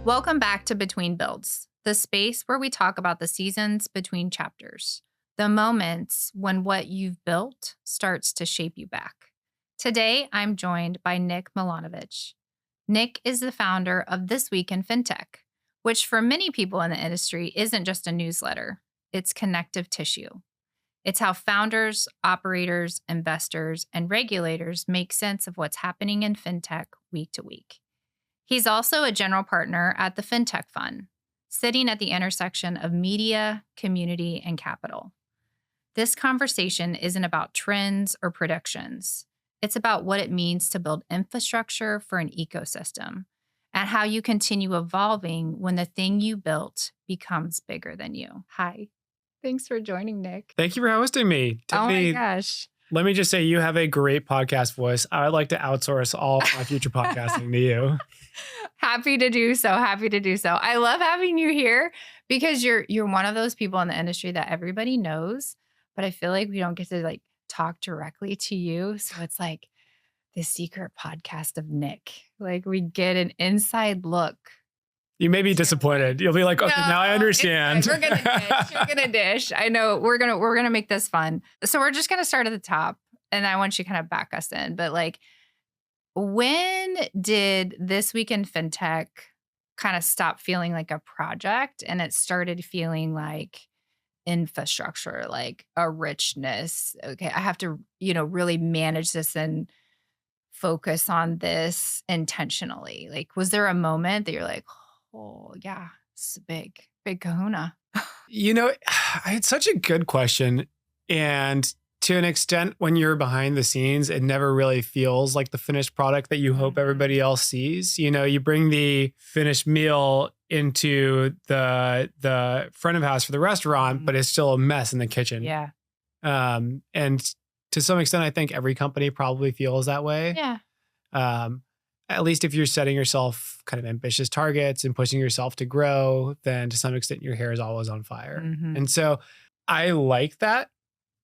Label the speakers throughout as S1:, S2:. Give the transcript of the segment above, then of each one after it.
S1: Welcome back to Between Builds, the space where we talk about the seasons between chapters, the moments when what you've built starts to shape you back. Today, I'm joined by Nik Milanović. Nik is the founder of This Week in Fintech, which for many people in the industry isn't just a newsletter, it's connective tissue. It's how founders, operators, investors, and regulators make sense of what's happening in fintech week to week. He's also a general partner at the Fintech Fund, sitting at the intersection of media, community, and capital. This conversation isn't about trends or predictions. It's about what it means to build infrastructure for an ecosystem and how you continue evolving when the thing you built becomes bigger than you. Hi. Thanks for joining, Nik.
S2: Thank you for hosting me. Tiffany,
S1: oh my gosh.
S2: Let me just say, you have a great podcast voice. I'd like to outsource all my future podcasting to you.
S1: Happy to do so. Happy to do so. I love having you here because you're one of those people in the industry that everybody knows, but I feel like we don't get to talk directly to you. So it's like the secret podcast of Nik. Like we get an inside look.
S2: You may be disappointed. You'll be like, okay, now I understand.
S1: We're gonna dish. You're gonna dish. I know we're gonna make this fun. So we're just gonna start at the top, and I want you to kind of back us in. But when did This Week in Fintech kind of stop feeling like a project, and it started feeling like infrastructure, like a richness? Okay, I have to, really manage this and focus on this intentionally. Was there a moment that you're like, oh, yeah, it's a big kahuna?
S2: It's such a good question. And to an extent, when you're behind the scenes, it never really feels like the finished product that you hope everybody else sees. You bring the finished meal into the front of house for the restaurant, but it's still a mess in the kitchen.
S1: Yeah.
S2: And to some extent, I think every company probably feels that way.
S1: Yeah.
S2: At least if you're setting yourself kind of ambitious targets and pushing yourself to grow, then to some extent your hair is always on fire.
S1: Mm-hmm.
S2: And so I like that.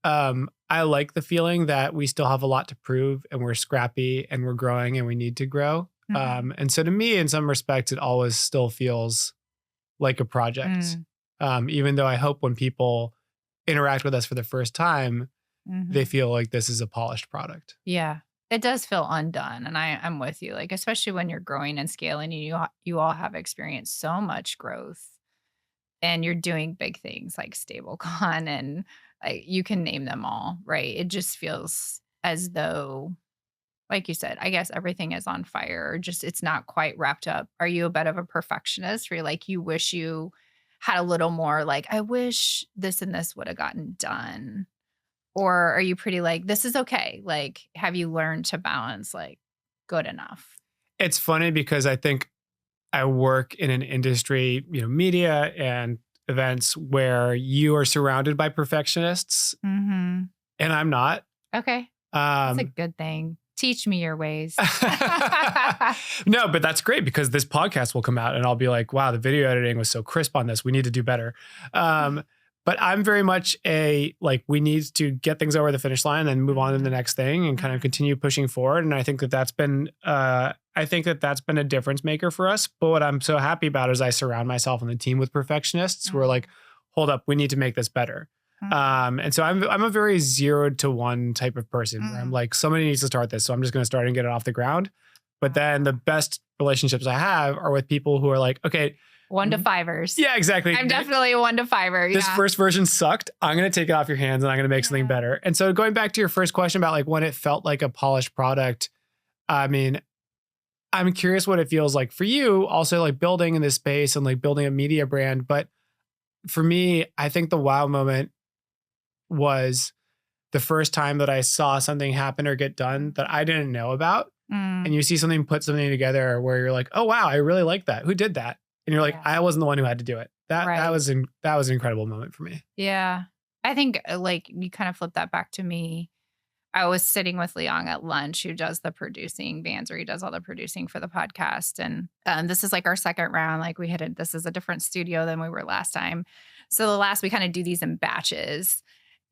S2: I like the feeling that we still have a lot to prove and we're scrappy and we're growing and we need to grow.
S1: Mm-hmm.
S2: And so to me, in some respects, it always still feels like a project. Even though I hope when people interact with us for the first time, they feel like this is a polished product.
S1: Yeah. It does feel undone. And I'm with you, especially when you're growing and scaling and you all have experienced so much growth and you're doing big things like stablecoin and you can name them all, right? It just feels as though, like you said, I guess everything is on fire or just it's not quite wrapped up. Are you a bit of a perfectionist where you wish you had a little more I wish this and this would have gotten done? Or are you pretty this is okay? Have you learned to balance good enough?
S2: It's funny because I think I work in an industry, media and events where you are surrounded by perfectionists and I'm not.
S1: Okay. That's a good thing. Teach me your ways.
S2: No, but that's great because this podcast will come out and I'll be like, wow, the video editing was so crisp on this. We need to do better. But I'm very much we need to get things over the finish line and then move on to the next thing and kind of continue pushing forward. And I think that's been a difference maker for us. But what I'm so happy about is I surround myself on the team with perfectionists who are hold up, we need to make this better. And so I'm a very 0 to 1 type of person where I'm somebody needs to start this. So I'm just going to start and get it off the ground. But then the best relationships I have are with people who are okay,
S1: 1 to 5ers.
S2: Yeah, exactly.
S1: I'm definitely a 1 to 5er.
S2: This first version sucked. I'm going to take it off your hands and I'm going to make something better. And so going back to your first question about when it felt like a polished product, I mean, I'm curious what it feels like for you also building in this space and building a media brand. But for me, I think the wow moment was the first time that I saw something happen or get done that I didn't know about. And you see put something together where you're oh, wow, I really like that. Who did that? And you're I wasn't the one who had to do it. That was an incredible moment for me.
S1: Yeah. I think you kind of flipped that back to me. I was sitting with Leong at lunch, who does the producing, Banzer, does all the producing for the podcast. And this is our second round. This is a different studio than we were last time. So we kind of do these in batches.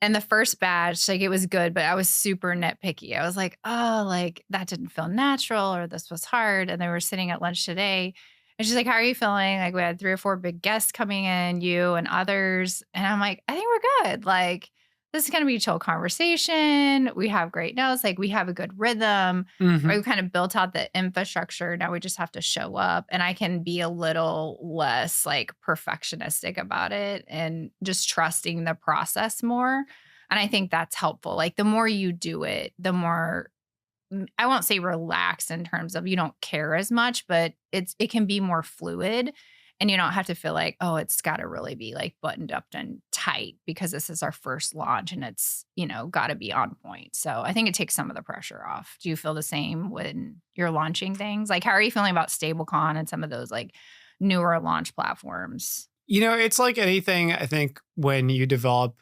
S1: And the first batch, it was good, but I was super nitpicky. I was oh, that didn't feel natural or this was hard. And they were sitting at lunch today. And she's like, how are you feeling? Like, we had 3 or 4 big guests coming in, you and others. And I'm like, I think we're good. Like, this is going to be a chill conversation. We have great notes. Like, we have a good rhythm. Right? We
S2: Mhm.
S1: kind of built out the infrastructure. Now we just have to show up. And I can be a little less like perfectionistic about it and just trusting the process more. And I think that's helpful. Like, the more you do it, the more I won't say relaxed in terms of you don't care as much, but it can be more fluid and you don't have to feel like, oh, it's got to really be like buttoned up and tight because this is our first launch and it's, got to be on point. So I think it takes some of the pressure off. Do you feel the same when you're launching things? Like, how are you feeling about stablecoin and some of those like newer launch platforms?
S2: It's like anything, I think, when you develop,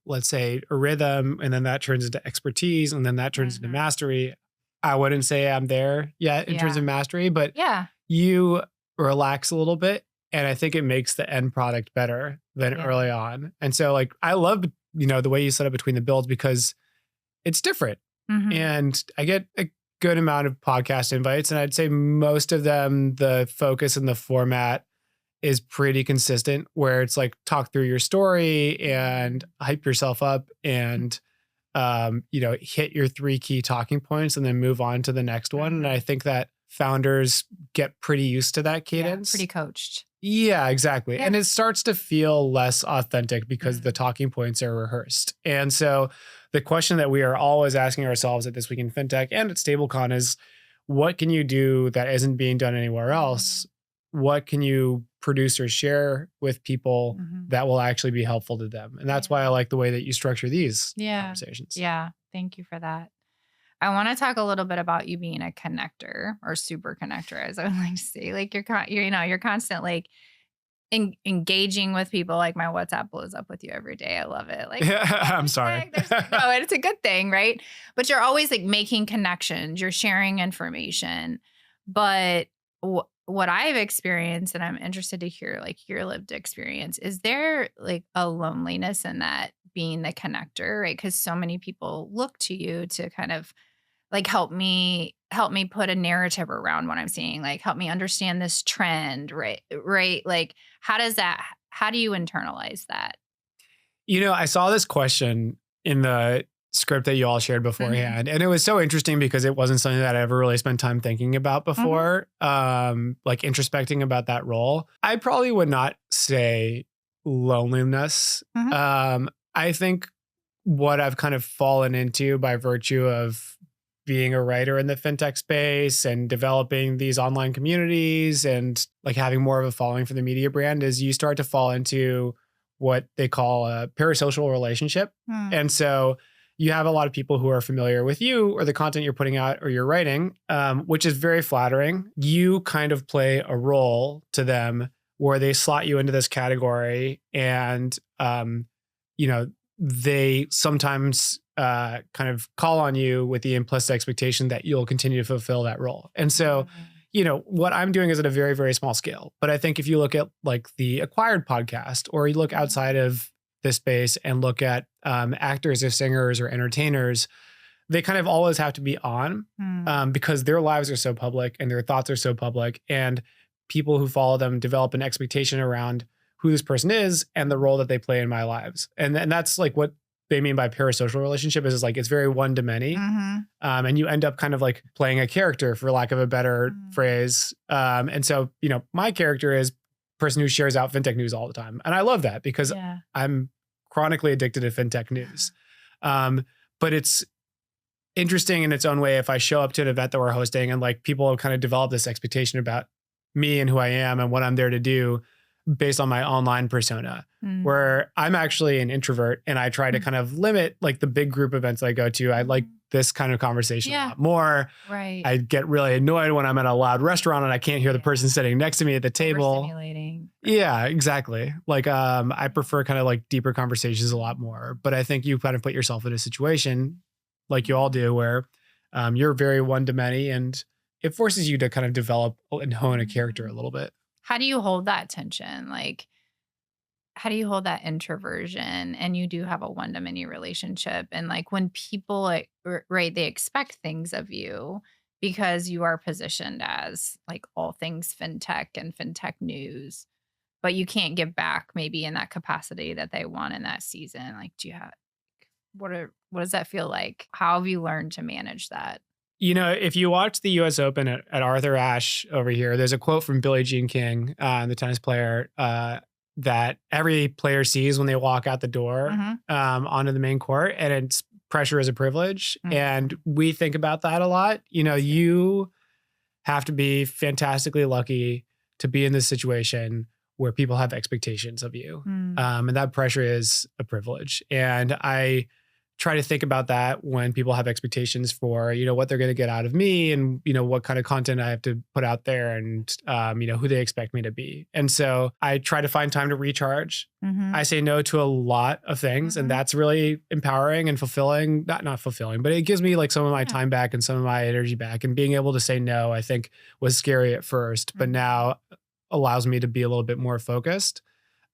S2: let's say, a rhythm, and then that turns into expertise, and then that turns into
S1: Mhm.
S2: mastery. I wouldn't say I'm there yet in terms
S1: Yeah.
S2: of mastery, but
S1: Yeah.
S2: you relax a little bit. And I think it makes the end product better than
S1: Yeah.
S2: early on. And so, like, I love, the way you set up between the builds because it's different.
S1: Hmm.
S2: And I get a good amount of podcast invites. And I'd say most of them, the focus and the format is pretty consistent where it's like talk through your story and hype yourself up and hit your 3 key talking points and then move on to the next one. And I
S1: Hmm.
S2: think that founders get pretty used to that
S1: Yeah.
S2: cadence.
S1: Pretty coached.
S2: Yeah, exactly.
S1: Yeah.
S2: And it starts to feel less authentic because the
S1: Mm.
S2: talking points are rehearsed. And so the question that we are always asking ourselves at This Week in Fintech and at StableCon is what can you do that isn't being done anywhere else?
S1: Mhm.
S2: What can you produce or share with people
S1: Mhm.
S2: that will actually be helpful to them? And that's why I
S1: Yeah.
S2: like the way that you structure these
S1: Yeah.
S2: conversations.
S1: Yeah. Thank you for that. I want to talk a little bit about you being a connector or super connector, as I would like to say. Like you're constant like engaging with people. Like my WhatsApp blows up with you every day. I love it. Like, oh,
S2: I'm
S1: there's
S2: sorry.
S1: Nick, there's Nick. No, and it's a good thing, right? But you're always like making connections. You're sharing information. But what I've experienced, and I'm interested to hear like your lived experience, is there like a loneliness in that being the connector, right? Because so many people look to you to kind of like help me put a narrative around what I'm seeing, like help me understand this trend, right? Like how do you internalize that?
S2: I saw this question in the script that you all shared
S1: Mhm.
S2: beforehand, and it was so interesting because it wasn't something that I ever really spent time thinking about
S1: Mhm.
S2: before, like introspecting about that role. I probably would not say loneliness.
S1: Mhm.
S2: I think what I've kind of fallen into by virtue of being a writer in the fintech space and developing these online communities and like having more of a following for the media brand is you start to fall into what they call a parasocial relationship. And
S1: Mm.
S2: so you have a lot of people who are familiar with you or the content you're putting out or you're writing, which is very flattering. You kind of play a role to them where they slot you into this category and, you know, they sometimes kind of call on you with the implicit expectation that you'll continue to fulfill that role. And so,
S1: Mm.
S2: what I'm doing is at a very, very small scale. But I think if you look at like the Acquired podcast, or you look
S1: Mhm.
S2: outside of this space and look at actors or singers or entertainers, they kind of always have to be on
S1: Mm.
S2: because their lives are so public and their thoughts are so public. And people who follow them develop an expectation around who this person is and the role that they play in my lives. And that's like what they mean by parasocial relationship is like it's very one to many.
S1: Mhm.
S2: And you end up kind of like playing a character, for lack of a better
S1: Mm.
S2: phrase. And so, my character is person who shares out fintech news all the time. And I love that because
S1: Yeah.
S2: I'm chronically addicted to fintech news. Um, but it's interesting in its own way if I show up to an event that we're hosting and like people have kind of developed this expectation about me and who I am and what I'm there to do based on my online persona,
S1: Mm.
S2: where I'm actually an introvert and I try to
S1: Mm.
S2: kind of limit like the big group events I go to. I like
S1: Mhm.
S2: this kind of conversation a
S1: Yeah.
S2: lot more.
S1: Right.
S2: I get really annoyed when I'm at a loud restaurant and I can't hear the person
S1: Yeah.
S2: sitting next to me at the table.
S1: Overstimulating.
S2: Yeah, exactly. Like, I
S1: Yeah.
S2: prefer kind of like deeper conversations a lot more. But I think you kind of put yourself in a situation like you all
S1: Mhm.
S2: do where you're very one to many and it forces you to kind of develop and hone a character a
S1: Mhm.
S2: little bit.
S1: How do you hold that tension? Like, how do you hold that introversion and you do have a one-to-many relationship and like when people like right they expect things of you because you are positioned as like all things fintech and fintech news, but you can't give back maybe in that capacity that they want in that season. Like, do you have what does that feel like? How have you learned to manage that?
S2: If you watch the US Open at Arthur Ashe over here, there's a quote from Billie Jean King, the tennis player, that every player sees when they walk out the door
S1: Mhm.
S2: onto the main court, and it's pressure is a privilege.
S1: Mhm.
S2: And we think about that a lot. You have to be fantastically lucky to be in this situation where people have expectations of you.
S1: Mm.
S2: And that pressure is a privilege. And I try to think about that when people have expectations for, what they're going to get out of me and, what kind of content I have to put out there and, who they expect me to be. And so I try to find time to recharge.
S1: Mhm.
S2: I say no to a lot of things, and that's really empowering and fulfilling. Not fulfilling, but it gives me like some of my time back and some of my energy back. And being able to say no, I think was scary at first, but now allows me to be a little bit more focused.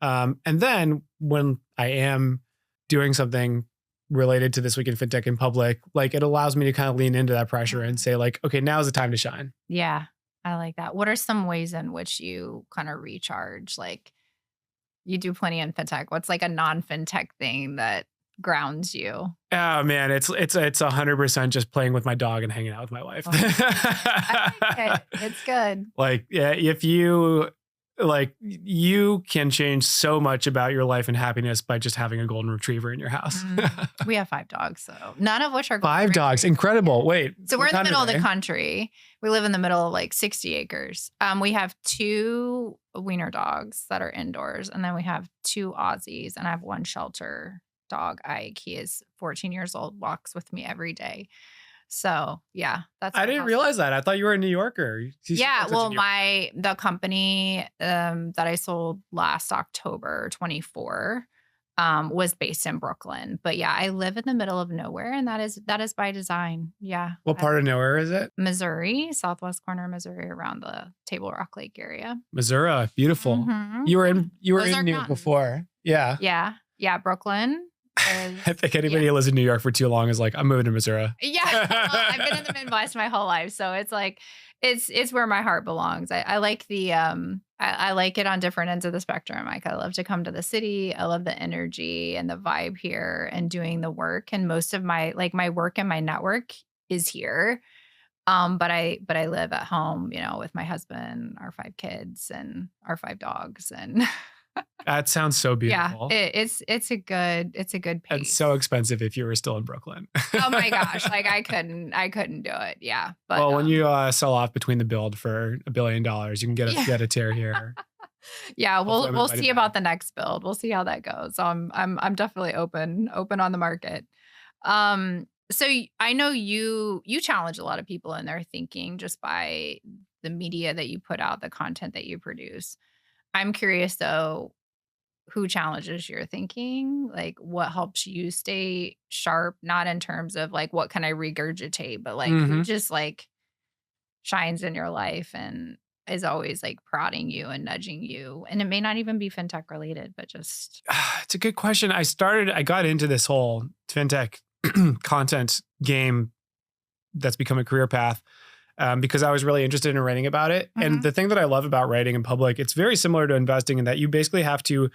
S2: And then when I am doing something related to This Week in Fintech in public, like it allows me to kind of lean into that pressure and say like, okay, now's the time to shine.
S1: Yeah, I like that. What are some ways in which you kind of recharge? Like, you do plenty in fintech. What's like a non-fintech thing that grounds you?
S2: Oh man, it's 100% just playing with my dog and hanging out with my wife.
S1: I like it. It's good.
S2: Like, yeah, if you can change so much about your life and happiness by just having a golden retriever in your house.
S1: We have 5 dogs, so none of which are golden
S2: 5 dogs,
S1: retrievers.
S2: incredible. Wait,
S1: So we're in the
S2: what kind
S1: middle
S2: are
S1: of the
S2: they?
S1: country. We live in the middle of like 60 acres. We have 2 wiener dogs that are indoors, and then we have 2 Aussies, and I have 1 shelter dog, Ike. He is 14 years old, walks with me every day. So yeah, that's
S2: I
S1: our
S2: didn't
S1: house.
S2: realize that. I thought you were a New Yorker. You seem
S1: Yeah,
S2: like such a
S1: well,
S2: New Yorker.
S1: the company that I sold last October 24 was based in Brooklyn. But yeah, I live in the middle of nowhere, and that is by design. Yeah.
S2: What part of nowhere is it?
S1: Missouri, southwest corner of Missouri, around the Table Rock Lake area.
S2: Missouri. Beautiful.
S1: Mhm.
S2: You were in
S1: Ozark
S2: New York
S1: Mountains.
S2: before. Yeah.
S1: Yeah. Yeah, Brooklyn
S2: I
S1: is
S2: think anybody who lives in New York for too long is like, I'm moving to Missouri.
S1: yeah. Well, I've been in the Midwest my whole life, so it's like it's where my heart belongs. I like the I like it on different ends of the spectrum. Like, I love to come to the city. I love the energy and the vibe here and doing the work. And most of my work and my network is here. But I live at home, with my husband, our 5 kids, and our 5 dogs, and
S2: That sounds so
S1: yeah,
S2: beautiful.
S1: it's a good
S2: And
S1: pace.
S2: so expensive if you were still in Brooklyn.
S1: Oh my gosh, like I couldn't do it. Yeah, but
S2: Well, when you sell off between the build for $1 billion, you can
S1: yeah.
S2: get a tear here.
S1: Yeah,
S2: Hopefully I'm
S1: we'll
S2: invited
S1: see
S2: back.
S1: about the next build. We'll see how that goes. So I'm definitely open on the market. So I know you challenge a lot of people in their thinking just by the media that you put out, the content that you produce. I'm curious though, who challenges your thinking? Like, what helps you stay sharp, not in terms of like what can I regurgitate, but like who
S2: Mhm.
S1: just like shines in your life and is always like prodding you and nudging you. And it may not even be fintech related, but just
S2: It's a good question. I got into this whole fintech content game that's become a career path because I was really interested in writing about it. And the thing that I love about writing in public, it's very similar to investing in that you basically have to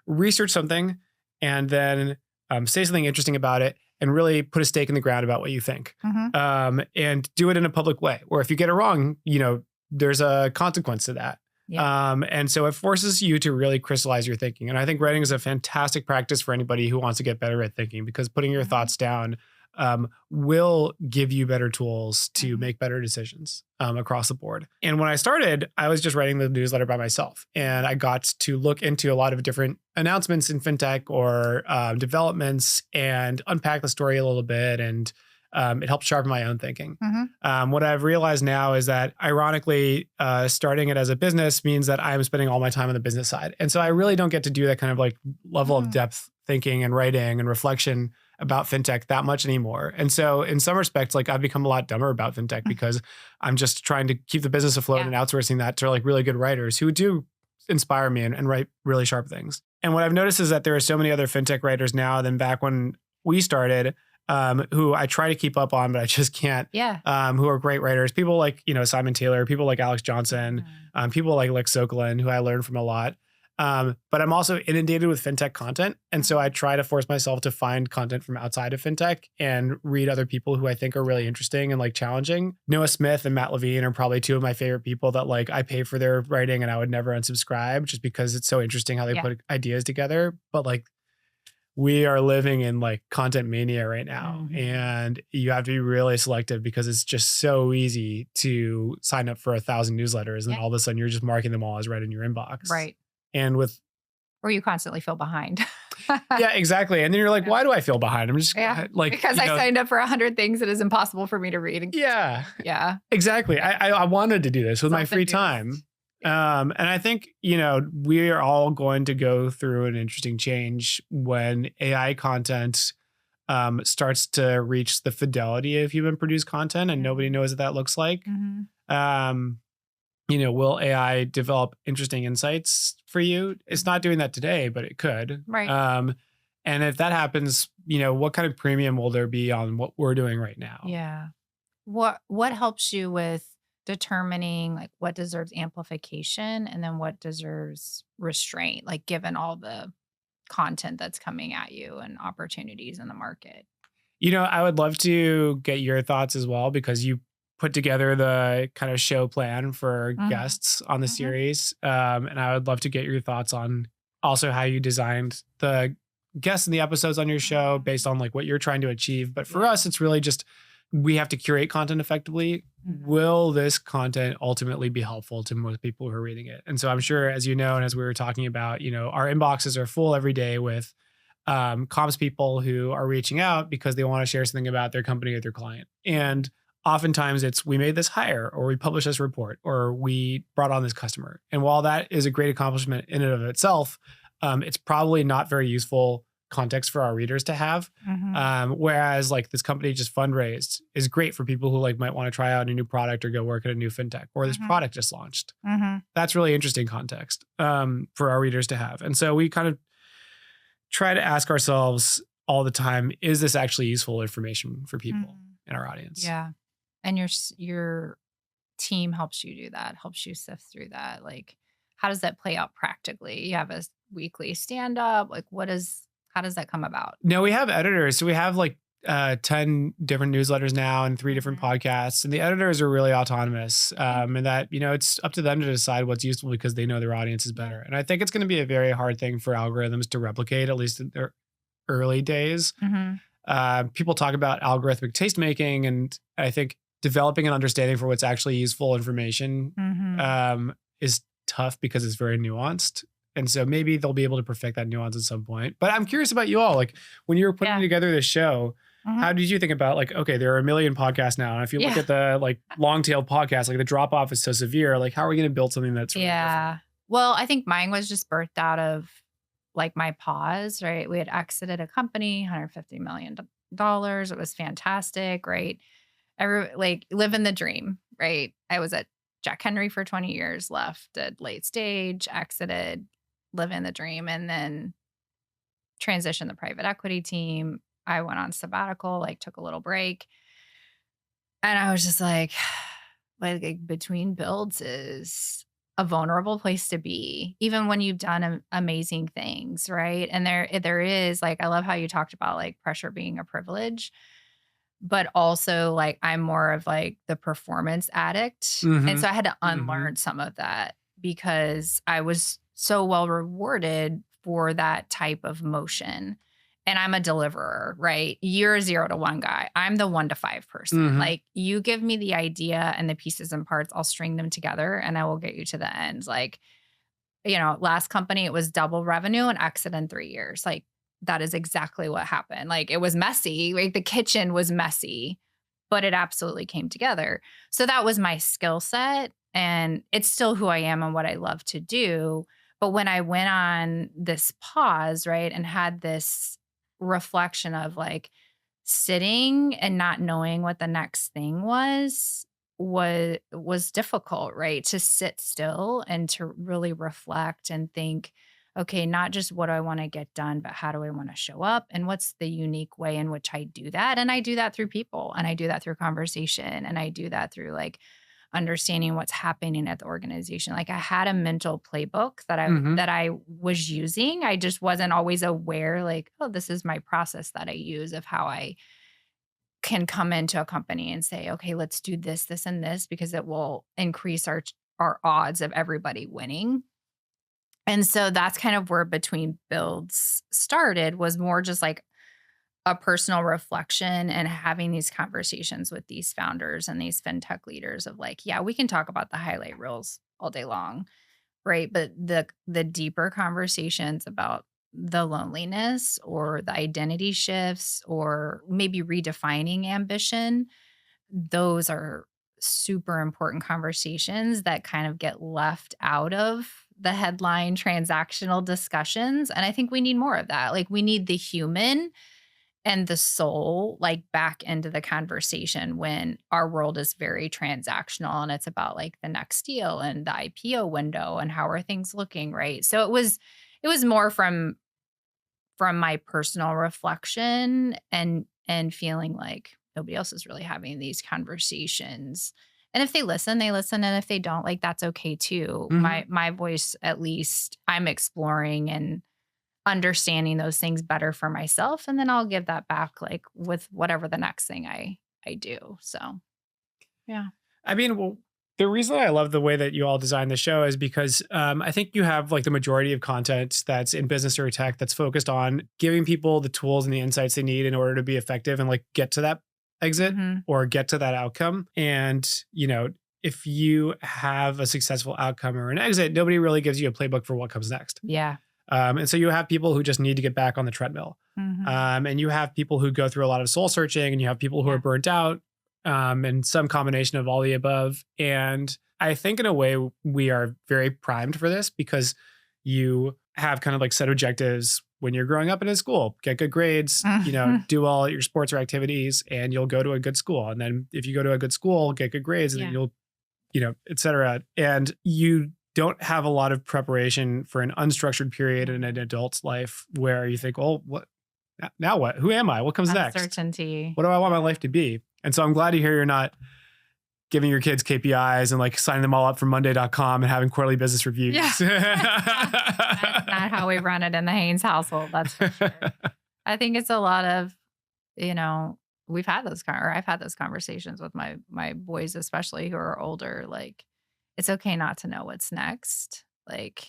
S2: research something and then say something interesting about it and really put a stake in the ground about what you think. And do it in a public way. Or if you get it wrong, there's a consequence to that.
S1: yeah.
S2: And so it forces you to really crystallize your thinking. And I think writing is a fantastic practice for anybody who wants to get better at thinking, because putting your thoughts down will give you better tools to make better decisions across the board. And when I started, I was just writing the newsletter by myself. And I got to look into a lot of different announcements in fintech or developments and unpack the story a little bit. And it helped sharpen my own thinking. What I've realized now is that, ironically, starting it as a business means that I'm spending all my time on the business side. And so I really don't get to do that kind of like level of depth thinking and writing and reflection about fintech that much anymore. And so in some respects, like I've become a lot dumber about fintech because I'm just trying to keep the business afloat and outsourcing that to like really good writers who do inspire me and write really sharp things. And what I've noticed is that there are so many other fintech writers now than back when we started. who I try to keep up on, but I just can't.
S1: Yeah.
S2: Who are great writers. People like, Simon Taylor, people like Alex Johnson, people like Lex Sokolin, who I learned from a lot. But I'm also inundated with fintech content. And so I try to force myself to find content from outside of fintech and read other people who I think are really interesting and like challenging. Noah Smith and Matt Levine are probably two of my favorite people that like I pay for their writing and I would never unsubscribe just because it's so interesting how they put ideas together. But like we are living in like content mania right now, and you have to be really selective because it's just so easy to sign up for 1,000 newsletters and all of a sudden you're just marking them all as read in your inbox.
S1: Right.
S2: And with
S1: or you constantly feel behind.
S2: Yeah, exactly. And then you're like, why do I feel behind? I'm just like,
S1: because I signed up for 100 things that is impossible for me to read.
S2: Yeah.
S1: Yeah.
S2: Exactly. I wanted to do this with my free time. And I think, we are all going to go through an interesting change when AI content starts to reach the fidelity of human produced content and nobody knows what that looks like. Will AI develop interesting insights for you? It's not doing that today, but it could.
S1: Right.
S2: And if that happens, what kind of premium will there be on what we're doing right now?
S1: Yeah. What helps you with determining like what deserves amplification and then what deserves restraint, like given all the content that's coming at you and opportunities in the market?
S2: I would love to get your thoughts as well because you put together the kind of show plan for guests on the series. And I would love to get your thoughts on also how you designed the guests in the episodes on your show based on like what you're trying to achieve. But for us, it's really just, we have to curate content effectively. Will this content ultimately be helpful to most people who are reading it? And so I'm sure, as you know, and as we were talking about, our inboxes are full every day with comms people who are reaching out because they want to share something about their company or their client. And oftentimes it's, we made this hire or we published this report or we brought on this customer. And while that is a great accomplishment in and of itself, it's probably not very useful context for our readers to have. Whereas like this company just fundraised is great for people who like might want to try out a new product or go work at a new fintech or this product just launched. That's really interesting context for our readers to have. And so we kind of try to ask ourselves all the time, is this actually useful information for people in our audience?
S1: Yeah. And your team helps you do that, helps you sift through that. Like, how does that play out practically? You have a weekly stand up. Like, how does that come about?
S2: No, we have editors. So we have like 10 different newsletters now and 3 different podcasts. And the editors are really autonomous. And that, it's up to them to decide what's useful because they know their audience is better. And I think it's going to be a very hard thing for algorithms to replicate, at least in their early days. People talk about algorithmic tastemaking, and I think developing an understanding for what's actually useful information is tough because it's very nuanced. And so maybe they'll be able to perfect that nuance at some point. But I'm curious about you all. Like when you were putting together this show, how did you think about like, okay, there are a million podcasts now. And if you look at the like long tail podcasts, like the drop off is so severe. Like how are we going to build something that's really different?
S1: Well, I think mine was just birthed out of like my pause, right? We had exited a company, $150 million. It was fantastic, right? Like living the dream, right? I was at Jack Henry for 20 years, left at late stage, exited, living the dream, and then transitioned the private equity team. I went on sabbatical, like took a little break. And I was just like between builds is a vulnerable place to be, even when you've done amazing things, right? And there is like, I love how you talked about like pressure being a privilege, but also like I'm more of like the performance addict. And so I had to unlearn some of that because I was so well rewarded for that type of motion. And I'm a deliverer, right? You're a 0 to 1 guy. I'm the 1 to 5 person. Like you give me the idea and the pieces and parts, I'll string them together and I will get you to the end. Like, last company, it was double revenue and exit in 3 years. Like that is exactly what happened. Like it was messy. Like the kitchen was messy, but it absolutely came together. So that was my skill set and it's still who I am and what I love to do. But when I went on this pause, right, and had this reflection of like sitting and not knowing what the next thing was difficult, right? To sit still and to really reflect and think okay, not just what do I want to get done, but how do I want to show up? And what's the unique way in which I do that? And I do that through people, and I do that through conversation, and I do that through like understanding what's happening at the organization. Like I had a mental playbook
S2: Mm-hmm.
S1: that I was using. I just wasn't always aware, like, oh, this is my process that I use of how I can come into a company and say, okay, let's do this, this, and this, because it will increase our odds of everybody winning. And so that's kind of where Between Builds started, was more just like a personal reflection and having these conversations with these founders and these fintech leaders of like, yeah, we can talk about the highlight reels all day long, right? But the deeper conversations about the loneliness or the identity shifts or maybe redefining ambition, those are super important conversations that kind of get left out of the headline transactional discussions. And I think we need more of that. Like we need the human and the soul like back into the conversation when our world is very transactional and it's about like the next deal and the IPO window and how are things looking, right? So it was more from my personal reflection and feeling like nobody else is really having these conversations. And if they listen, they listen. And if they don't, like that's okay too.
S2: Mm-hmm.
S1: My voice, at least I'm exploring and understanding those things better for myself. And then I'll give that back like with whatever the next thing I do. So yeah.
S2: I mean, well, the reason I love the way that you all design the show is because I think you have like the majority of content that's in business or tech that's focused on giving people the tools and the insights they need in order to be effective and like get to that exit
S1: Mhm.
S2: or get to that outcome. And, if you have a successful outcome or an exit, nobody really gives you a playbook for what comes next.
S1: Yeah.
S2: And so you have people who just need to get back on the treadmill.
S1: Mhm.
S2: And you have people who go through a lot of soul searching, and you have people who are
S1: Yeah.
S2: burnt out, and some combination of all the above. And I think in a way we are very primed for this because you have kind of like set objectives when you're growing up in a school, get good grades,
S1: Mhm.
S2: do all your sports or activities, and you'll go to a good school. And then if you go to a good school, get good grades, and then
S1: Yeah.
S2: you'll, et cetera. And you don't have a lot of preparation for an unstructured period in an adult's life where you think, oh, what now? What? Who am I? What comes next?
S1: Uncertainty.
S2: What do I want my life to be? And so I'm glad to hear you're not giving your kids KPIs and like signing them all up for Monday.com and having quarterly business reviews.
S1: Yeah. That's not how we run it in the Haynes household. That's for sure. I think it's a lot of, we've had or I've had those conversations with my boys, especially who are older. Like, it's okay not to know what's next. Like,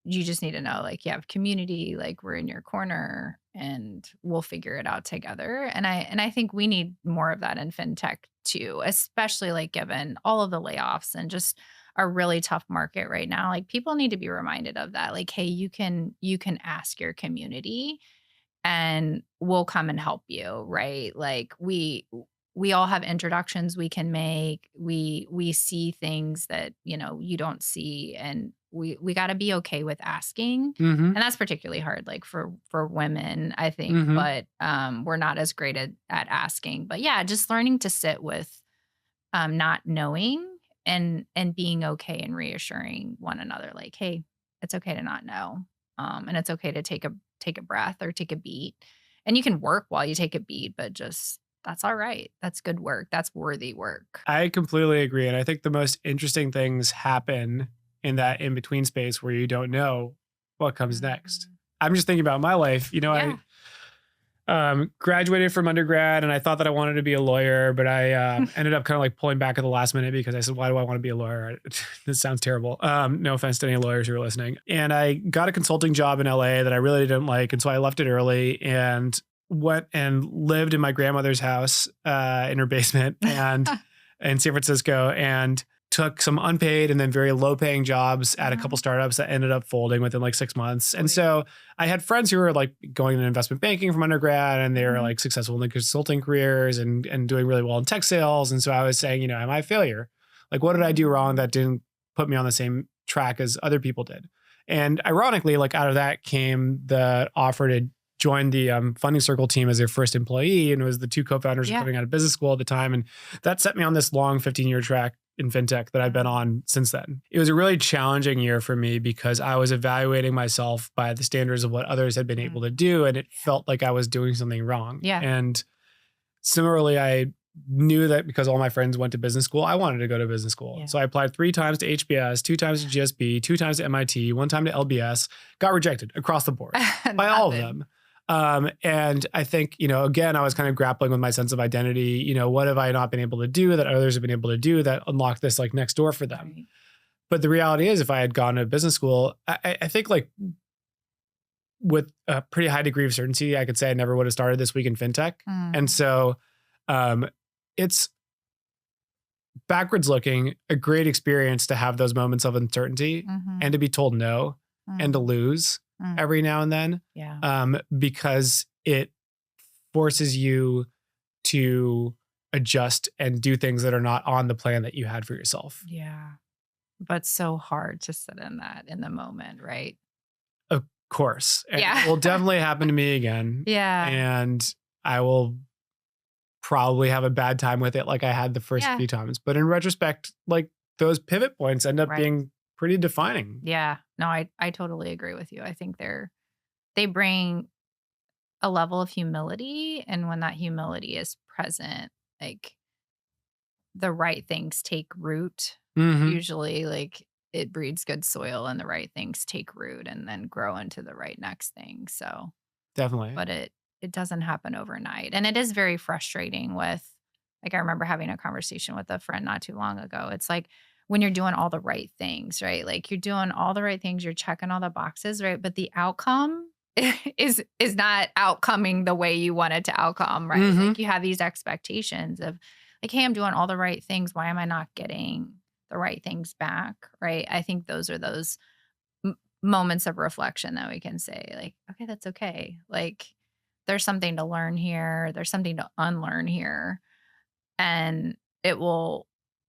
S1: you just need to know, like, you have community, like we're in your corner and we'll figure it out together. And I think we need more of that in fintech too, especially like given all of the layoffs and just a really tough market right now. Like people need to be reminded of that. Like, hey, you can ask your community and we'll come and help you, right? Like we all have introductions we can make. We see things that, you don't see, and we got to be okay with asking.
S2: hmm
S1: And that's particularly hard like for women, I think,
S2: hmm
S1: but we're not as great at asking. But yeah, just learning to sit with not knowing and being okay and reassuring one another like, hey, it's okay to not know. And it's okay to take a breath or take a beat. And you can work while you take a beat, but just that's all right. That's good work. That's worthy work.
S2: I completely agree. And I think the most interesting things happen in that in between space where you don't know what comes next.
S1: Mhm.
S2: I'm just thinking about my life. I
S1: Yeah.
S2: graduated from undergrad and I thought that I wanted to be a lawyer, but I ended up kind of like pulling back at the last minute because I said, why do I want to be a lawyer? This sounds terrible. No offense to any lawyers who are listening. And I got a consulting job in LA that I really didn't like. And so I left it early and went and lived in my grandmother's house in her basement and in San Francisco, and took some unpaid and then very low paying jobs at a couple
S1: Mhm.
S2: startups that ended up folding within like 6 months. And
S1: Sweet.
S2: so I had friends who were like going into investment banking from undergrad, and they were
S1: Mhm.
S2: like successful in the consulting careers and doing really well in tech sales. And so I was saying, am I a failure? Like, what did I do wrong that didn't put me on the same track as other people did? And ironically, like out of that came the offer to join the funding circle team as their first employee. And it was the two co-founders who were
S1: Yeah.
S2: coming out of business school at the time. And that set me on this long 15-year track in fintech that I've been on since then. It was a really challenging year for me because I was evaluating myself by the standards of what others had been able to do. And it felt like I was doing something wrong.
S1: Yeah.
S2: And similarly, I knew that because all my friends went to business school, I wanted to go to business school.
S1: Yeah.
S2: So I applied 3 times to HBS, 2 times to GSB, 2 times to MIT, 1 time to LBS, got rejected across the board by all of them. And I think, again, I was kind of grappling with my sense of identity. What have I not been able to do that others have been able to do that unlocked this like next door for them?
S1: Right.
S2: But the reality is if I had gone to business school, I think like with a pretty high degree of certainty, I could say I never would have started this week in fintech. And so it's backwards looking, a great experience to have those moments of uncertainty and to be told no and to lose every now and then.
S1: Yeah.
S2: Because it forces you to adjust and do things that are not on the plan that you had for yourself.
S1: Yeah. But so hard to sit in that in the moment, right?
S2: Of course. And
S1: Yeah.
S2: it will definitely happen to me again.
S1: Yeah.
S2: And I will probably have a bad time with it like I had the first few times. But in retrospect, like those pivot points end up being pretty defining.
S1: Yeah. No, I totally agree with you. I think they bring a level of humility. And when that humility is present, like the right things take root. Usually like it breeds good soil and the right things take root and then grow into the right next thing. So
S2: Definitely.
S1: but it doesn't happen overnight. And it is very frustrating with, like, I remember having a conversation with a friend not too long ago. It's like when you're doing all the right things, right? Like you're doing all the right things, you're checking all the boxes, right? But the outcome is not outcoming the way you want it to outcome, right? Like you have these expectations of like, hey, I'm doing all the right things. Why am I not getting the right things back, right? I think those are those moments of reflection that we can say like, okay, that's okay. Like there's something to learn here. There's something to unlearn here. And it will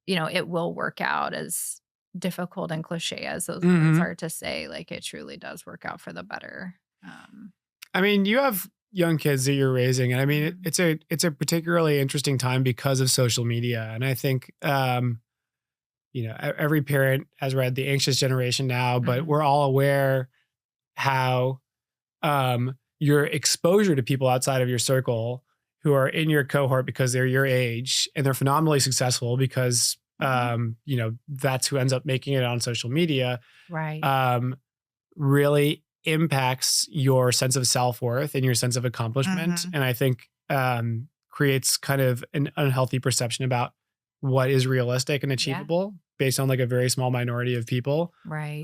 S1: work out, as difficult and cliche as those words are to say. Like it truly does work out for the better.
S2: I mean, you have young kids that you're raising, and I mean, it's a particularly interesting time because of social media. And I think, every parent has read The Anxious Generation now, but we're all aware how your exposure to people outside of your circle who are in your cohort because they're your age and they're phenomenally successful because, that's who ends up making it on social media.
S1: Right.
S2: Really impacts your sense of self-worth and your sense of accomplishment. And I think creates kind of an unhealthy perception about what is realistic and achievable based on like a very small minority of people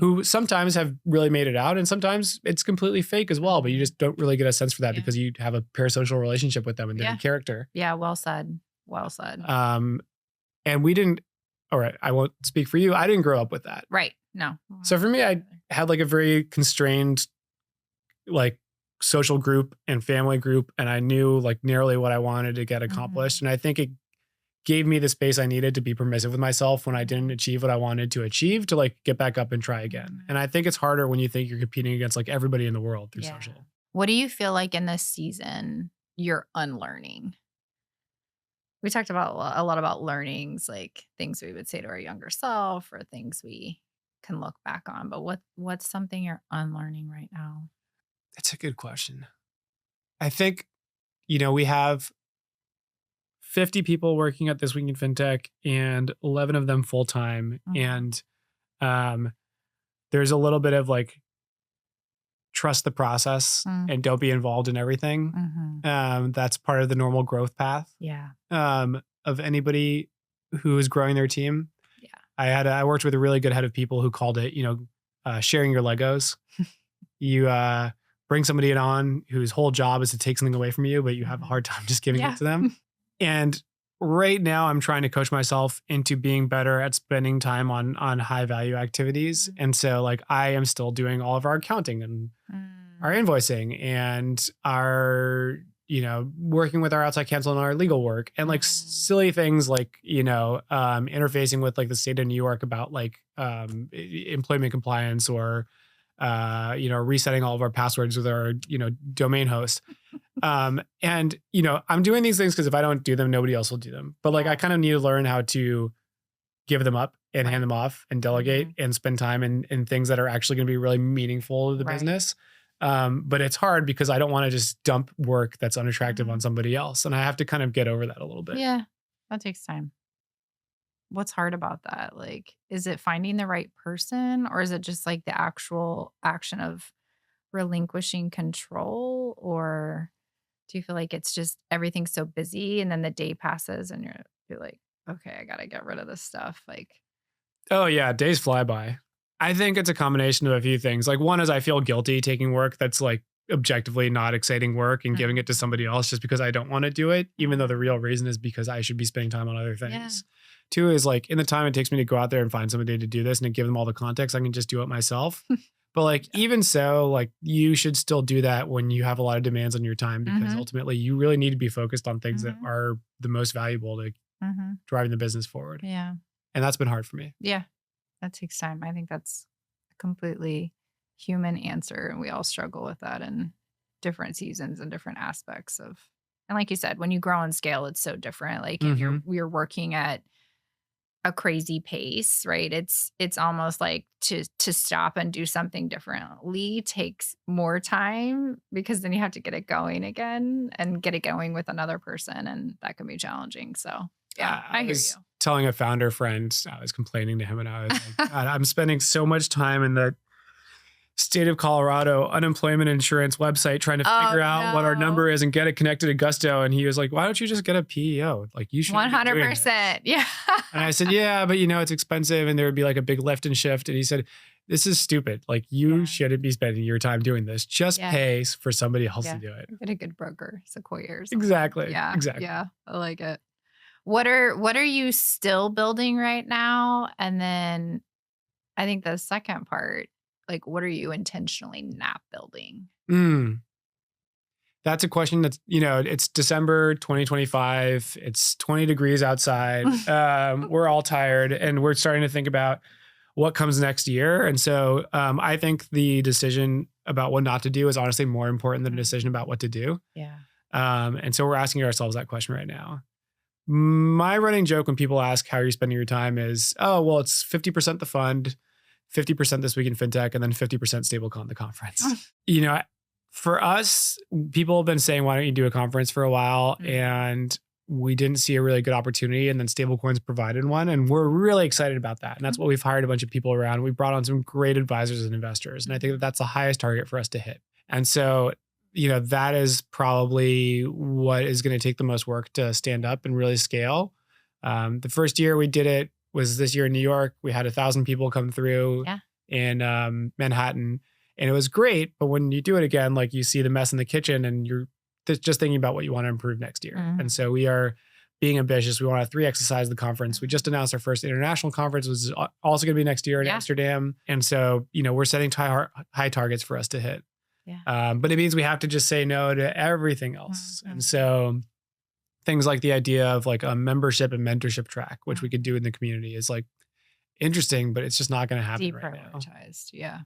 S2: who sometimes have really made it out and sometimes it's completely fake as well, but you just don't really get a sense for that because you have a parasocial relationship with them and their character.
S1: Yeah. Well said. Well said.
S2: And we didn't, all right, I won't speak for you. I didn't grow up with that.
S1: Right. No.
S2: So for me, I had like a very constrained like social group and family group. And I knew like nearly what I wanted to get accomplished. And I think it gave me the space I needed to be permissive with myself when I didn't achieve what I wanted to achieve, to like get back up and try again. And I think it's harder when you think you're competing against like everybody in the world through social.
S1: What do you feel like in this season you're unlearning? We talked about a lot about learnings, like things we would say to our younger self or things we can look back on. But what's something you're unlearning right now?
S2: That's a good question. I think, we have 50 people working at This Week in Fintech and 11 of them full-time. And there's a little bit of like, trust the process and don't be involved in everything. That's part of the normal growth path of anybody who is growing their team. I worked with a really good head of people who called it, sharing your Legos. You bring somebody on whose whole job is to take something away from you, but you have a hard time just giving it to them. And right now I'm trying to coach myself into being better at spending time on high value activities. And so like I am still doing all of our accounting and our invoicing and our, working with our outside counsel and our legal work and like silly things like, interfacing with like the state of New York about like employment compliance or resetting all of our passwords with our, domain host. And, I'm doing these things because if I don't do them, nobody else will do them. But like, I kind of need to learn how to give them up and hand them off and delegate
S1: Mhm.
S2: and spend time in things that are actually going to be really meaningful to the
S1: Right.
S2: business. But it's hard because I don't want to just dump work that's unattractive on
S1: Mhm.
S2: somebody else. And I have to kind of get over that a little bit.
S1: Yeah, that takes time. What's hard about that? Like, is it finding the right person or is it just like the actual action of relinquishing control? Or do you feel like it's just everything's so busy and then the day passes and you're like, okay, I gotta get rid of this stuff. Like,
S2: Oh yeah, days fly by. I think it's a combination of a few things. Like one is I feel guilty taking work that's like objectively not exciting work and giving it to
S1: Mhm.
S2: somebody else just because I don't want to do it, even though the
S1: Mhm.
S2: real reason is because I should be spending time on other
S1: Yeah.
S2: things. Two is like in the time it takes me to go out there and find somebody to do this and to give them all the context, I can just do it myself. But like
S1: Yeah.
S2: even so, like you should still do that when you have a lot of demands on your time because
S1: Mhm.
S2: ultimately you really need to be focused on things that
S1: Mhm.
S2: are the most valuable to
S1: Mhm.
S2: driving the business forward.
S1: Yeah.
S2: And that's been hard for me.
S1: Yeah. That takes time. I think that's a completely human answer. And we all struggle with that in different seasons and different aspects of, and like you said, when you grow and scale, it's so different. Like if
S2: Hmm.
S1: you're working at a crazy pace, right? It's almost like to stop and do something differently takes more time because then you have to get it going again and get it going with another person. And that can be challenging. So yeah,
S2: I
S1: I hear you.
S2: was telling a founder friend, I was complaining to him and I was like, God, I'm spending so much time in the state of Colorado unemployment insurance website trying to
S1: Oh
S2: figure out what our
S1: no.
S2: number is and get it connected to Gusto. And he was like, why don't you just get a PEO? Like you shouldn't be doing this.
S1: 100%. Yeah.
S2: And I said, yeah, but it's expensive and there would be like a big lift and shift. And he said, this is stupid. Like you
S1: Yeah.
S2: shouldn't be spending your time doing this. Just
S1: Yeah.
S2: pay for somebody else to
S1: Yeah.
S2: do it.
S1: Get a good broker, Sequoia or something.
S2: Exactly.
S1: Yeah.
S2: Exactly.
S1: Yeah. I like it. What are you still building right now? And then I think the second part, like what are you intentionally not building?
S2: Mm. That's a question that's, it's December 2025. It's 20 degrees outside. We're all tired and we're starting to think about what comes next year. And so I think the decision about what not to do is honestly more important than a decision about
S1: Mhm.
S2: what to do.
S1: Yeah.
S2: And so we're asking ourselves that question right now. My running joke when people ask how you're spending your time is, oh, well, it's 50% the fund, 50% this week in fintech, and then 50% stablecoin the conference. You know, for us, people have been saying, why don't you do a conference for a while?
S1: Mhm.
S2: And we didn't see a really good opportunity. And then stablecoins provided one. And we're really excited about that. And that's what we've hired a bunch of people around. We brought on some great advisors and investors. And I think that
S1: Mhm.
S2: that's the highest target for us to hit. And so, that is probably what is going to take the most work to stand up and really scale. The first year we did it was this year in New York. We had 1,000 people come through
S1: Yeah.
S2: in Manhattan, and it was great. But when you do it again, like you see the mess in the kitchen, and you're just thinking about what you want to improve next year. And
S1: Mhm.
S2: so we are being ambitious. We want to 3 exercise the conference. We just
S1: Mhm.
S2: announced our first international conference, which is also going to be next year in
S1: Yeah.
S2: Amsterdam. And so we're setting high targets for us to hit.
S1: Yeah.
S2: But it means we have to just say no to everything else. And
S1: Mhm.
S2: so things like the idea of like a membership and mentorship track, which we could do
S1: Mhm.
S2: in the community, is like interesting, but it's just not going to happen right now.
S1: Deprioritized. Yeah.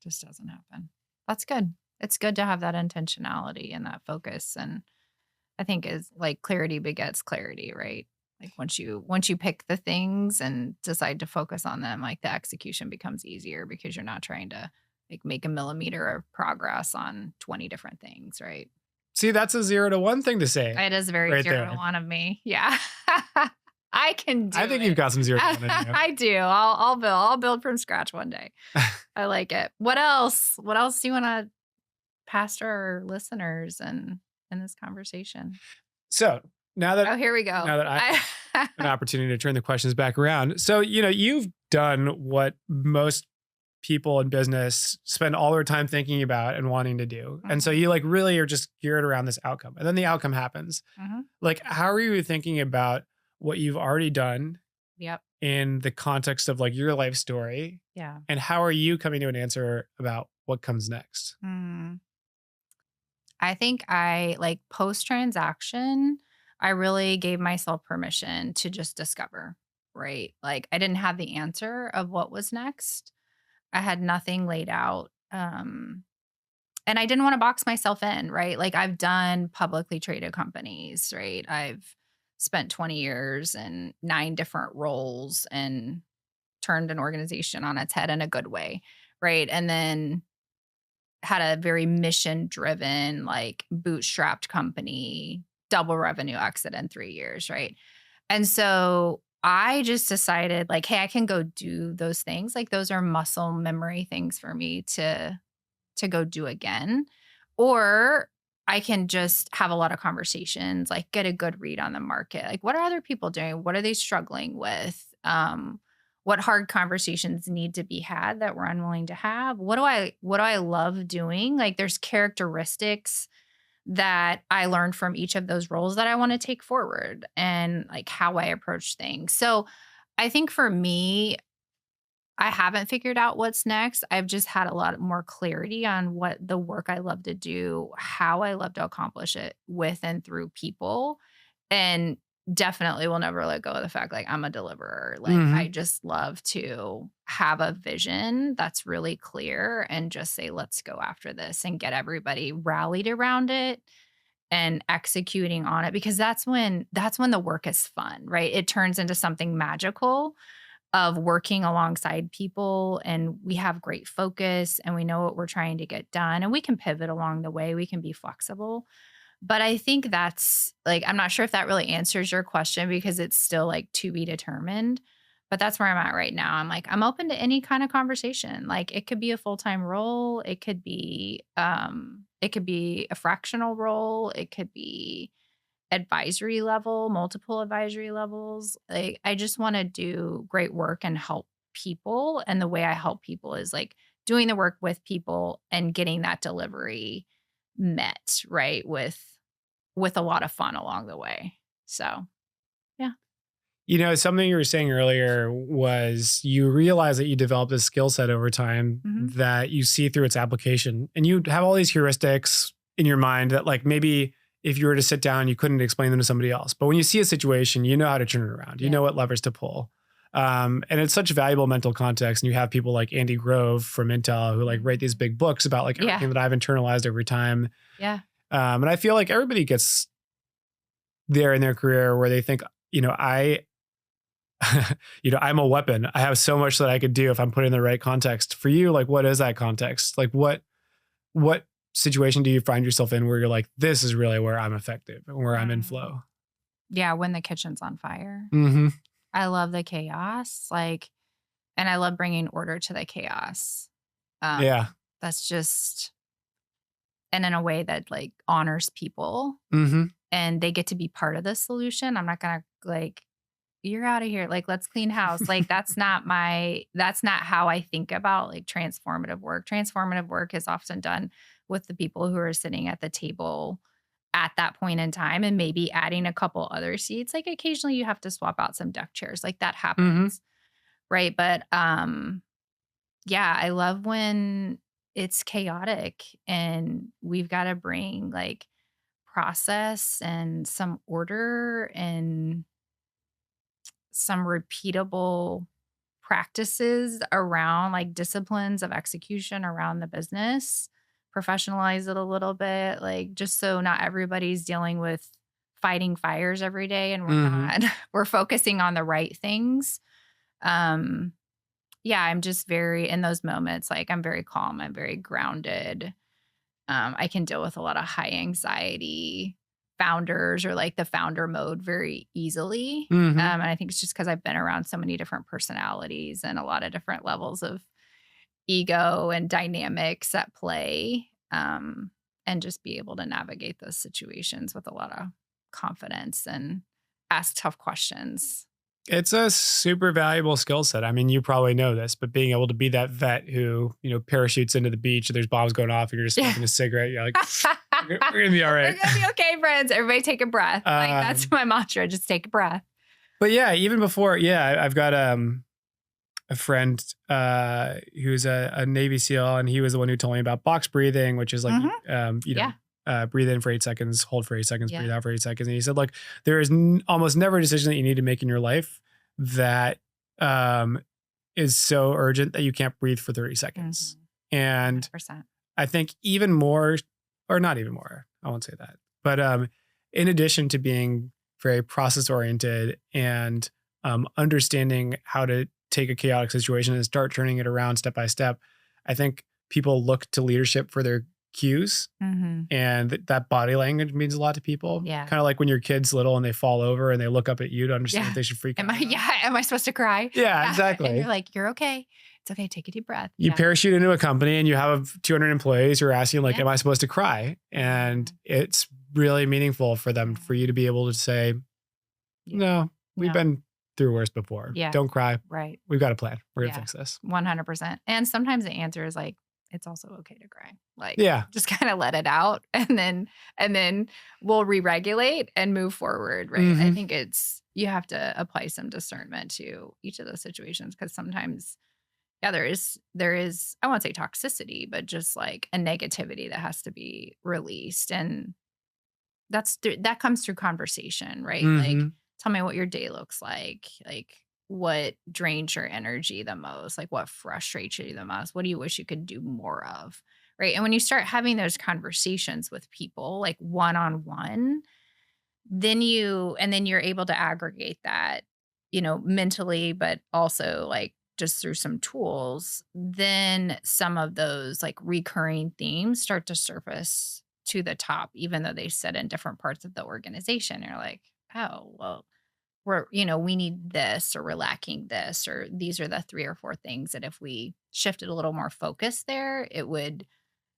S1: Just doesn't happen. That's good. It's good to have that intentionality and that focus. And I think is like clarity begets clarity, right? Like once you pick the things and decide to focus on them, like the execution becomes easier because you're not trying to like make a millimeter of progress on 20 different things, right?
S2: See, that's a 0 to 1 thing to say
S1: It is very
S2: right
S1: 0 to
S2: there.
S1: 1 of me. Yeah. I can do
S2: I think you've
S1: it.
S2: got some 0 to 1 in you.
S1: I do. I'll build from scratch one day. I like it. What else? What else do you want to pass to our listeners and in this conversation?
S2: So now that
S1: Oh, here we go.
S2: now that I have an opportunity to turn the questions back around, so you've done what most people in business spend all their time thinking about and wanting to do, and so you
S1: Mhm,
S2: like really are just geared around this outcome, and then the outcome happens.
S1: mhm.
S2: Like, how are you thinking about what you've already done
S1: Yep.
S2: in the context of like your life story,
S1: Yeah.
S2: and how are you coming to an answer about what comes next?
S1: Mm. I think I like post transaction, I really gave myself permission to just discover, right? Like I didn't have the answer of what was next. I had nothing laid out. And I didn't want to box myself in, right? Like I've done publicly traded companies, right? I've spent 20 years in 9 different roles and turned an organization on its head in a good way, right? And then had a very mission driven, like bootstrapped company, double revenue exit in 3 years, right? And so I just decided like, hey, I can go do those things. Like those are muscle memory things for me to go do again. Or I can just have a lot of conversations, like get a good read on the market. Like what are other people doing? What are they struggling with? What hard conversations need to be had that we're unwilling to have? What do I love doing? Like there's characteristics that I learned from each of those roles that I want to take forward and like how I approach things. So I think for me, I haven't figured out what's next. I've just had a lot more clarity on what the work I love to do, how I love to accomplish it with and through people. And definitely will never let go of the fact like I'm a deliverer. Like I
S2: Mhm.
S1: just love to have a vision that's really clear and just say, let's go after this and get everybody rallied around it and executing on it because that's when the work is fun, right? It turns into something magical of working alongside people and we have great focus and we know what we're trying to get done and we can pivot along the way. We can be flexible. But I think that's like, I'm not sure if that really answers your question because it's still like to be determined. But that's where I'm at right now. I'm like, I'm open to any kind of conversation. Like it could be a full-time role. It could be a fractional role. It could be advisory level, multiple advisory levels. Like I just want to do great work and help people. And the way I help people is like doing the work with people and getting that delivery met, right? With a lot of fun along the way. So yeah.
S2: Something you were saying earlier was you realize that you developed a skill set over time
S1: Hmm.
S2: that you see through its application. And you have all these heuristics in your mind that, like, maybe if you were to sit down, you couldn't explain them to somebody else. But when you see a situation, you know how to turn it around. You
S1: Yeah.
S2: know what levers to pull. And it's such valuable mental context. And you have people like Andy Grove from Intel who like write these big books about like
S1: Yeah.
S2: everything that I've internalized over time.
S1: Yeah.
S2: And I feel like everybody gets there in their career where they think, I I'm a weapon. I have so much that I could do if I'm put in the right context. For you, like, what is that context? Like, what situation do you find yourself in where you're like, this is really where I'm effective and where I'm in
S1: Mm.
S2: flow?
S1: Yeah. When the kitchen's on fire.
S2: Mm-hmm.
S1: I love the chaos. Like, and I love bringing order to the chaos.
S2: Yeah.
S1: That's just, and in a way that like honors people
S2: Mm-hmm.
S1: and they get to be part of the solution. I'm not gonna like, you're out of here. Like, let's clean house. Like, that's not how I think about like transformative work. Transformative work is often done with the people who are sitting at the table at that point in time and maybe adding a couple other seats. Like occasionally you have to swap out some deck chairs. Like that
S2: Mm-hmm.
S1: happens. Right. But yeah, I love when it's chaotic and we've got to bring like process and some order and some repeatable practices around like disciplines of execution around the business, professionalize it a little bit, like just so not everybody's dealing with fighting fires every day and we're
S2: Mm-hmm.
S1: not, we're focusing on the right things. Um, yeah, I'm just very in those moments, like I'm very calm, I'm very grounded. I can deal with a lot of high anxiety founders or like the founder mode very easily.
S2: Mm-hmm.
S1: And I think it's just because I've been around so many different personalities and a lot of different levels of ego and dynamics at play. And just be able to navigate those situations with a lot of confidence and ask tough questions.
S2: It's a super valuable skill set. I mean, you probably know this, but being able to be that vet who, parachutes into the beach and there's bombs going off and you're just
S1: Yeah.
S2: smoking a cigarette, you're like, we're gonna be all
S1: We're
S2: right.
S1: gonna be okay, friends. Everybody take a breath. Like that's
S2: Um,
S1: my mantra. Just take a breath.
S2: but yeah, even before, I've got a friend who's a Navy SEAL, and he was the one who told me about box breathing, which is like,
S1: Mhm.
S2: you know,
S1: Yeah.
S2: breathe in for 8 seconds, hold for 8 seconds,
S1: Yeah.
S2: breathe out for 8 seconds. And he said, like, there is almost never a decision that you need to make in your life that is so urgent that you can't breathe for 30 seconds. And
S1: 100%.
S2: I think even more, or not even more, I won't say that, but in addition to being very process oriented, and understanding how to take a chaotic situation and start turning it around step by step. I think people look to leadership for their cues, and that body language means a lot to people.
S1: Yeah.
S2: Kind of like when your kid's little and they fall over and they look up at you to understand if they should freak out.
S1: Am I supposed to cry?
S2: Yeah, exactly.
S1: And you're like, you're okay. It's okay. Take a deep breath.
S2: You parachute into a company and you have 200 employees who are asking like, am I supposed to cry? And it's really meaningful for them, for you to be able to say, no, we've been through worse before.
S1: Yeah.
S2: Don't cry.
S1: Right.
S2: We've got a plan. We're going to fix this.
S1: 100%. And sometimes the answer is like, it's also okay to cry. Like, just kind of let it out, and then we'll re-regulate and move forward. Right. I think you have to apply some discernment to each of those situations, because sometimes, there is, I won't say toxicity, but just like a negativity that has to be released. And that comes through conversation, right? Like, tell me what your day looks like what drains your energy the most, like what frustrates you the most, what do you wish you could do more of, right? And when you start having those conversations with people, like one-on-one, then you're able to aggregate that, mentally, but also like just through some tools, then some of those like recurring themes start to surface to the top, even though they sit in different parts of the organization. You're like, oh, well, we need this, or we're lacking this, or these are the 3 or 4 things that if we shifted a little more focus there, it would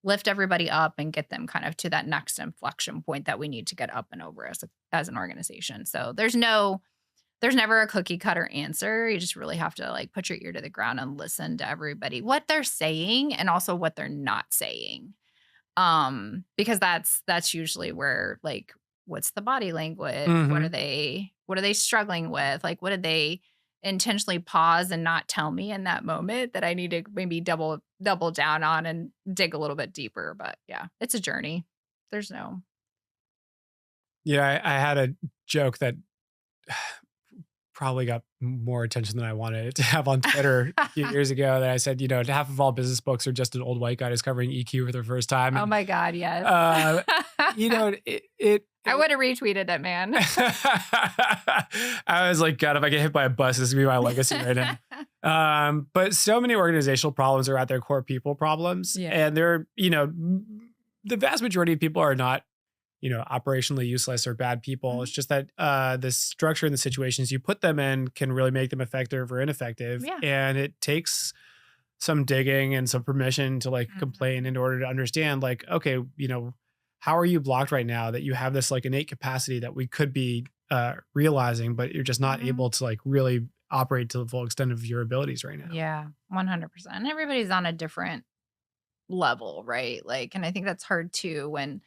S1: lift everybody up and get them kind of to that next inflection point that we need to get up and over as an organization. So there's never a cookie cutter answer. You just really have to like put your ear to the ground and listen to everybody, what they're saying and also what they're not saying. Because that's usually where like, what's the body language? What are they struggling with? Like, what did they intentionally pause and not tell me in that moment that I need to maybe double down on and dig a little bit deeper? But it's a journey. There's no.
S2: Yeah, I had a joke that probably got more attention than I wanted it to have on Twitter a few years ago, that I said, half of all business books are just an old white guy discovering EQ for the first time.
S1: Oh my God, yes. I would have retweeted it, man.
S2: I was like, God, if I get hit by a bus, this is going to be my legacy right now. But so many organizational problems are at their core people problems. Yeah. And they're, the vast majority of people are not, operationally useless or bad people. It's just that the structure and the situations you put them in can really make them effective or ineffective. Yeah. And it takes some digging and some permission to like complain in order to understand like, okay, how are you blocked right now that you have this like innate capacity that we could be realizing, but you're just not able to like really operate to the full extent of your abilities right now.
S1: Yeah, 100%. And everybody's on a different level, right? Like, and I think that's hard too when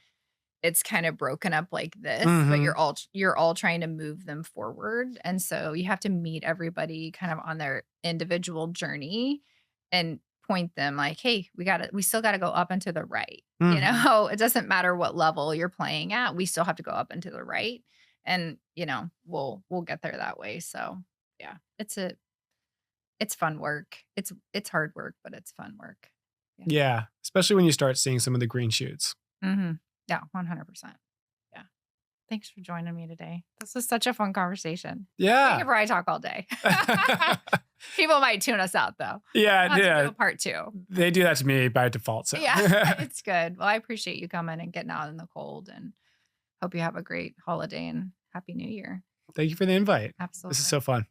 S1: it's kind of broken up like this, but you're all trying to move them forward. And so you have to meet everybody kind of on their individual journey and point them like, hey, we still got to go up and to the right. It doesn't matter what level you're playing at. We still have to go up and to the right. And, we'll get there that way. So yeah, it's fun work. It's hard work, but it's fun work.
S2: Yeah. Especially when you start seeing some of the green shoots.
S1: Yeah, 100%. Yeah. Thanks for joining me today. This was such a fun conversation.
S2: Yeah.
S1: Whenever I talk all day. People might tune us out though.
S2: Yeah.
S1: Part 2.
S2: They do that to me by default. So
S1: yeah, it's good. Well, I appreciate you coming and getting out in the cold, and hope you have a great holiday and Happy New Year.
S2: Thank you for the invite.
S1: Absolutely.
S2: This is so fun.